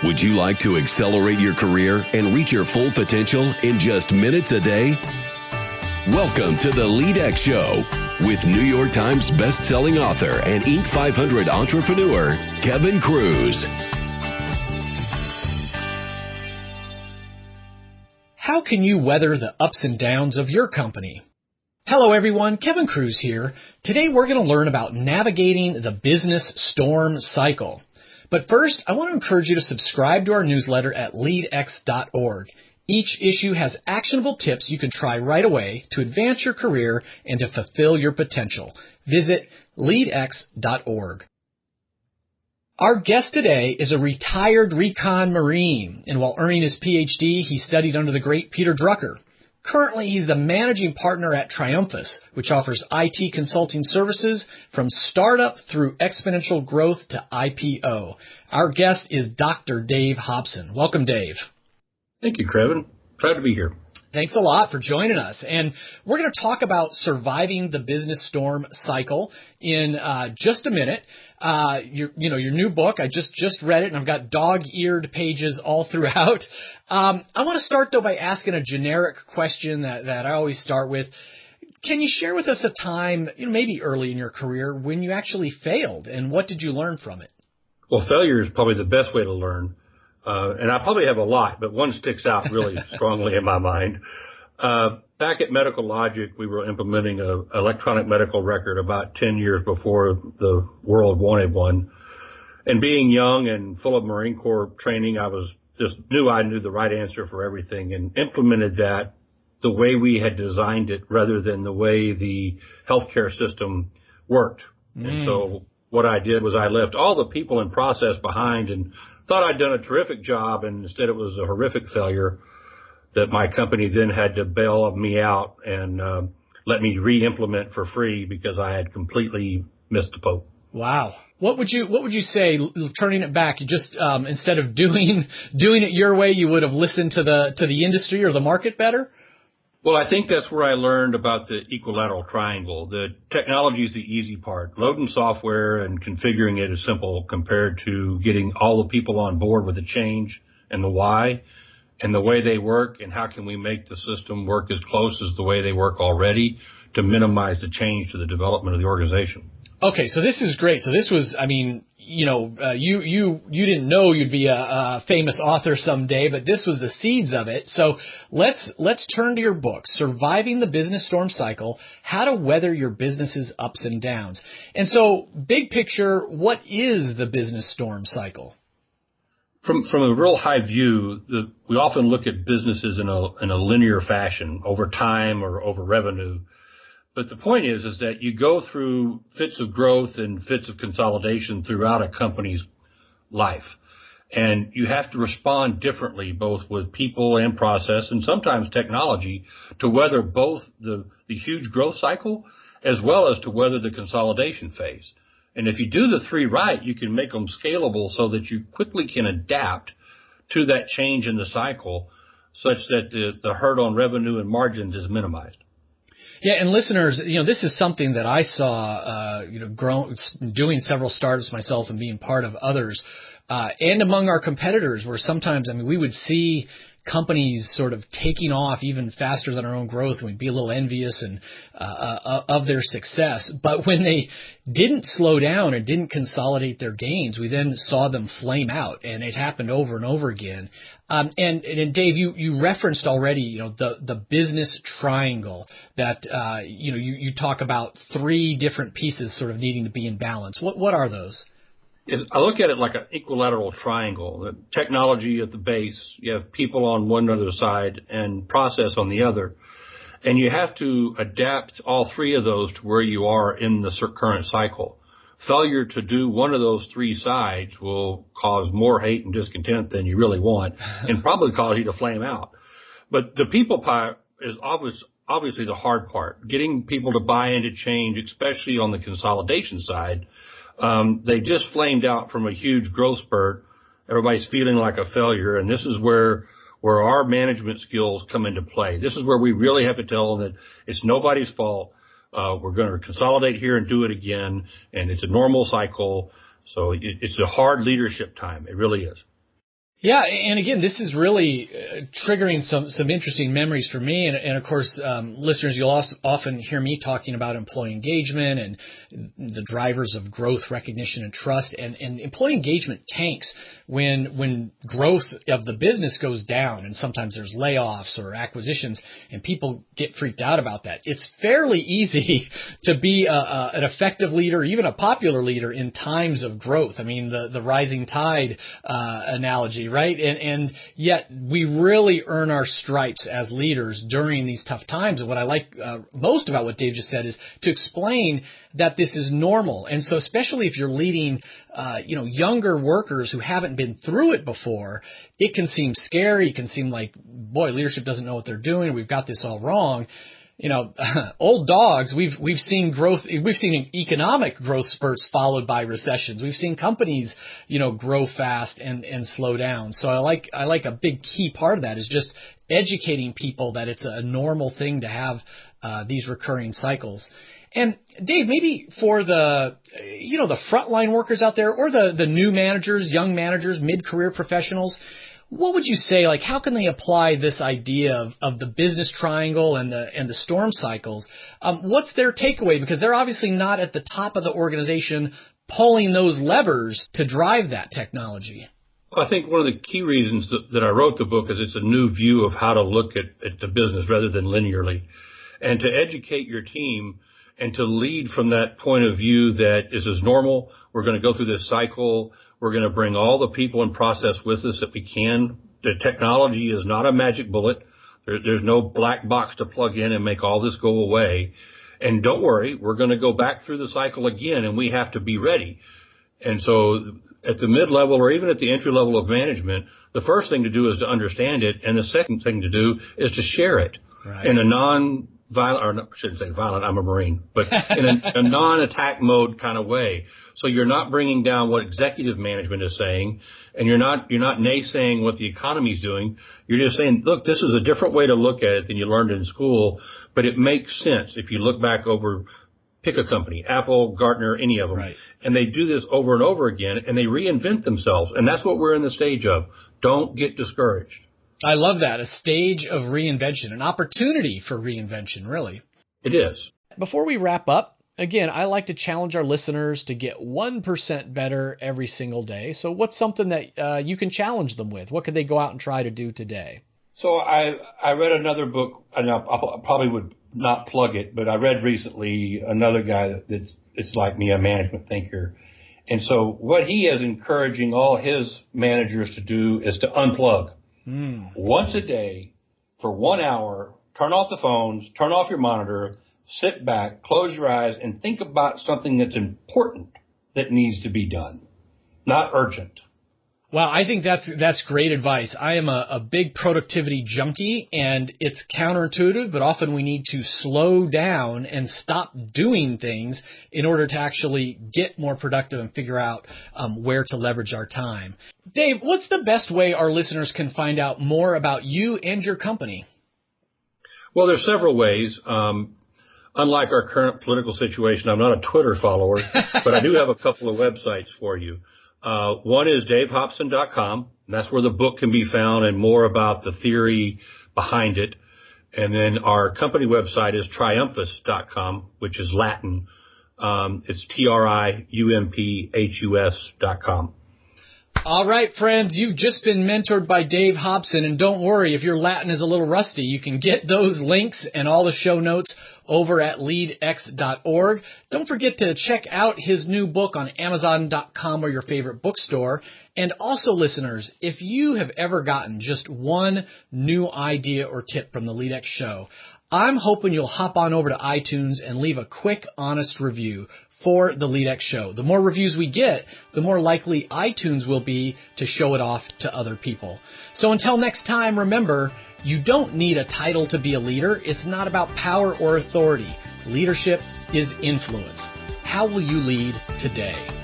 Would you like to accelerate your career and reach your full potential in just minutes a day? Welcome to the LEADx Show with New York Times best-selling author and Inc. 500 entrepreneur, Kevin Kruse. How can you weather the ups and downs of your company? Hello everyone, Kevin Kruse here. Today we're going to learn about navigating the business storm cycle. But first, I want to encourage you to subscribe to our newsletter at LEADx.org. Each issue has actionable tips you can try right away to advance your career and to fulfill your potential. Visit LEADx.org. Our guest today is a retired Recon Marine, and while earning his PhD, he studied under the great Peter Drucker. Currently, he's the managing partner at Triumphus, which offers IT consulting services from startup through exponential growth to IPO. Our guest is Dr. Dave Hopson. Welcome, Dave. Thank you, Kevin. Glad to be here. Thanks a lot for joining us. And we're going to talk about surviving the business storm cycle in just a minute. Your new book, I just read it, and I've got dog-eared pages all throughout. I want to start, though, by asking a generic question that I always start with. Can you share with us a time, maybe early in your career, when you actually failed, and what did you learn from it? Well, failure is probably the best way to learn. And I probably have a lot, but one sticks out really strongly in my mind. Back at Medical Logic, we were implementing an electronic medical record about 10 years before the world wanted one. And being young and full of Marine Corps training, I knew the right answer for everything and implemented that the way we had designed it rather than the way the healthcare system worked. And so what I did was I left all the people and process behind and thought I'd done a terrific job, and instead it was a horrific failure that my company then had to bail me out and let me re-implement for free because I had completely missed the boat. Wow. What would you say, turning it back, you just instead of doing it your way, you would have listened to the industry or the market better? Well, I think that's where I learned about the equilateral triangle. The technology is the easy part. Loading software and configuring it is simple compared to getting all the people on board with the change and the why and the way they work and how can we make the system work as close as the way they work already to minimize the change to the development of the organization. Okay, so this is great. So this was, you didn't know you'd be a famous author someday, but this was the seeds of it. So let's turn to your book, Surviving the Business Storm Cycle, How to Weather Your Business's Ups and Downs. And so, big picture, what is the business storm cycle? From a real high view, we often look at businesses in a linear fashion over time or over revenue. But the point is that you go through fits of growth and fits of consolidation throughout a company's life. And you have to respond differently, both with people and process and sometimes technology, to weather both the huge growth cycle as well as to weather the consolidation phase. And if you do the three right, you can make them scalable so that you quickly can adapt to that change in the cycle such that the hurt on revenue and margins is minimized. Yeah, and listeners, this is something that I saw, doing several startups myself and being part of others, and among our competitors, where sometimes, we would see companies sort of taking off even faster than our own growth, and we'd be a little envious and of their success. But when they didn't slow down and didn't consolidate their gains, we then saw them flame out, and it happened over and over again. And Dave, you referenced already, the business triangle that, you talk about three different pieces sort of needing to be in balance. What are those? I look at it like an equilateral triangle. The technology at the base, you have people on one other side and process on the other. And you have to adapt all three of those to where you are in the current cycle. Failure to do one of those three sides will cause more hate and discontent than you really want and probably cause you to flame out. But the people part is obviously the hard part, getting people to buy into change, especially on the consolidation side. They just flamed out from a huge growth spurt. Everybody's feeling like a failure, and this is where our management skills come into play. This is where we really have to tell them that it's nobody's fault. We're going to consolidate here and do it again, and it's a normal cycle. So it's a hard leadership time. It really is. Yeah, and again, this is really triggering some interesting memories for me. And of course, listeners, you'll also often hear me talking about employee engagement and the drivers of growth, recognition, and trust. And employee engagement tanks when growth of the business goes down, and sometimes there's layoffs or acquisitions, and people get freaked out about that. It's fairly easy to be an effective leader, even a popular leader in times of growth. I mean, the rising tide analogy, right? And yet we really earn our stripes as leaders during these tough times. And what I like most about what Dave just said is to explain that this is normal. And so especially if you're leading, younger workers who haven't been through it before, it can seem scary. It can seem like, boy, leadership doesn't know what they're doing. We've got this all wrong. Old dogs, we've seen growth, we've seen economic growth spurts followed by recessions. We've seen companies, grow fast and slow down. So I like a big key part of that is just educating people that it's a normal thing to have, these recurring cycles. And Dave, maybe for the frontline workers out there or the new managers, young managers, mid-career professionals, what would you say, like, how can they apply this idea of the business triangle and the storm cycles? What's their takeaway? Because they're obviously not at the top of the organization pulling those levers to drive that technology. Well, I think one of the key reasons that I wrote the book is it's a new view of how to look at the business rather than linearly. And to educate your team and to lead from that point of view that this is normal, we're going to go through this cycle, we're going to bring all the people and process with us that we can. The technology is not a magic bullet. There's no black box to plug in and make all this go away. And don't worry, we're going to go back through the cycle again, and we have to be ready. And so at the mid-level or even at the entry level of management, the first thing to do is to understand it, and the second thing to do is to share it in a non-violent, or I shouldn't say violent, I'm a Marine, but in a non-attack mode kind of way. So you're not bringing down what executive management is saying, and you're not naysaying what the economy is doing. You're just saying, look, this is a different way to look at it than you learned in school, but it makes sense if you look back over, pick a company, Apple, Gartner, any of them, and they do this over and over again, and they reinvent themselves, and that's what we're in the stage of. Don't get discouraged. I love that, a stage of reinvention, an opportunity for reinvention, really. It is. Before we wrap up, again, I like to challenge our listeners to get 1% better every single day. So what's something that you can challenge them with? What could they go out and try to do today? So I read another book, and I probably would not plug it, but I read recently another guy that's like me, a management thinker. And so what he is encouraging all his managers to do is to unplug. Once a day for 1 hour, turn off the phones, turn off your monitor, sit back, close your eyes, and think about something that's important that needs to be done, not urgent. Well, I think that's great advice. I am a big productivity junkie, and it's counterintuitive, but often we need to slow down and stop doing things in order to actually get more productive and figure out where to leverage our time. Dave, what's the best way our listeners can find out more about you and your company? Well, there's several ways. Unlike our current political situation, I'm not a Twitter follower, but I do have a couple of websites for you. One is davehopson.com. That's where the book can be found and more about the theory behind it. And then our company website is triumphus.com, which is Latin. It's triumphus.com. All right, friends, you've just been mentored by Dave Hopson, and don't worry, if your Latin is a little rusty, you can get those links and all the show notes over at LEADx.org. Don't forget to check out his new book on Amazon.com or your favorite bookstore. And also, listeners, if you have ever gotten just one new idea or tip from the LEADx show, I'm hoping you'll hop on over to iTunes and leave a quick, honest review for the LEADx show. The more reviews we get, the more likely iTunes will be to show it off to other people. So until next time, remember, you don't need a title to be a leader. It's not about power or authority. Leadership is influence. How will you lead today?